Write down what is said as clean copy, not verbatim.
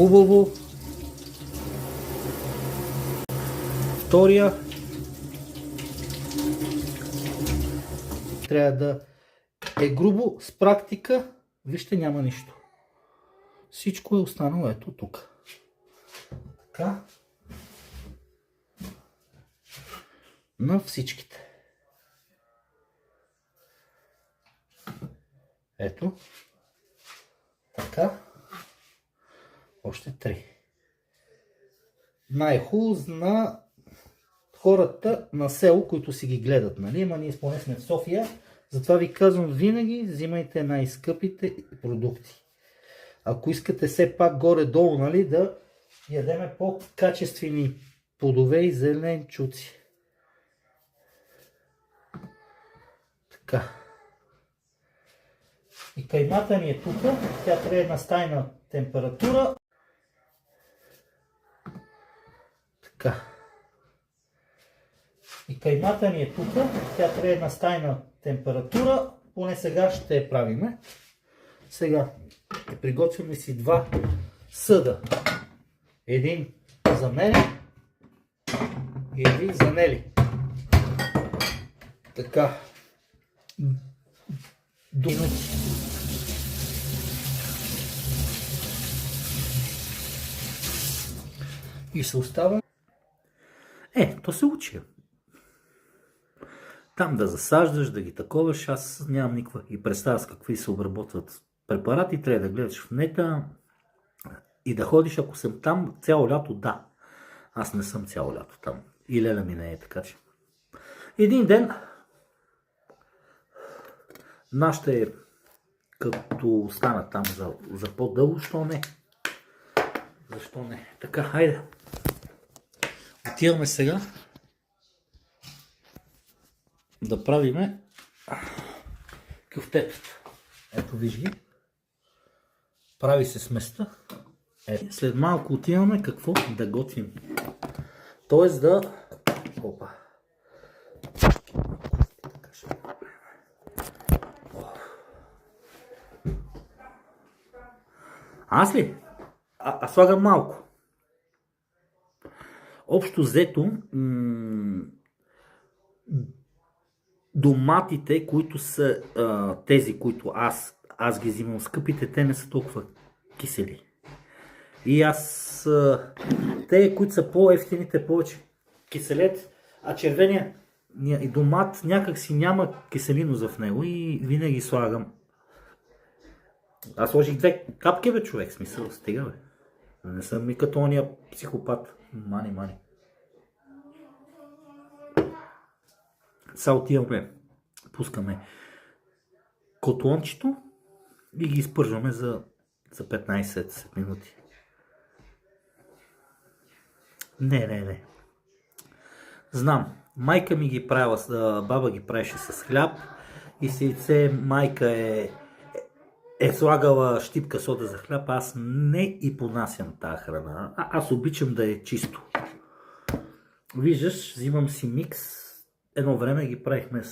хубаво. Втория трябва да е грубо, с практика. Вижте, няма нищо. Всичко е останало ето тук. Така. На всичките. Ето. Така. Още 3. Най-хубаво на хората на село, които си ги гледат, нали? Ама ние поне сме в София. Затова ви казвам, винаги взимайте най-скъпите продукти. Ако искате все пак горе-долу, нали, да ядеме по-качествени плодове и зеленчуци. Така. И каймата ни е тук. Тя трябва на стайна температура. Така. И каймата ни е тук. Тя трябва на стайна температура. Поне сега ще я правиме. Сега приготвяме си 2 съда. Един за мене и един за Нели. Така. До минути. И се остава. То се учи. Там да засаждаш, да ги таковаш, аз нямам никаква и представа с какви се обработват препарати, трябва да гледаш в нета и да ходиш, ако съм там цяло лято, да. Аз не съм цяло лято там. И Леля ми не е, така че. Един ден нашите, като стана там за по-дълго, защо не? Защо не? Така, хайде. Отиваме сега да правиме кюфтетата. Ето виж ги. Прави се сместа. След малко отиваме какво да готвим. Тоест да... Опа. Аз ли? Аз слагам малко. Общо взето, доматите, които са тези, които аз ги взимам скъпите, те не са толкова кисели. И аз, те, които са по-ефтините, повече киселет, а червения и домат някак си няма киселиност в него и винаги слагам. Аз сложих 2 капки, бе, човек, смисъл, стига, бе. Не съм ми като ония психопат. Мани. Сега отиваме, пускаме котлончето и ги изпържваме за 15 минути. Не. Знам, майка ми ги правила, баба ги правеше с хляб и сейце майка е слагала щипка сода за хляб, аз не и понасям тази храна. Аз обичам да е чисто. Виждаш, взимам си микс. Едно време ги правихме с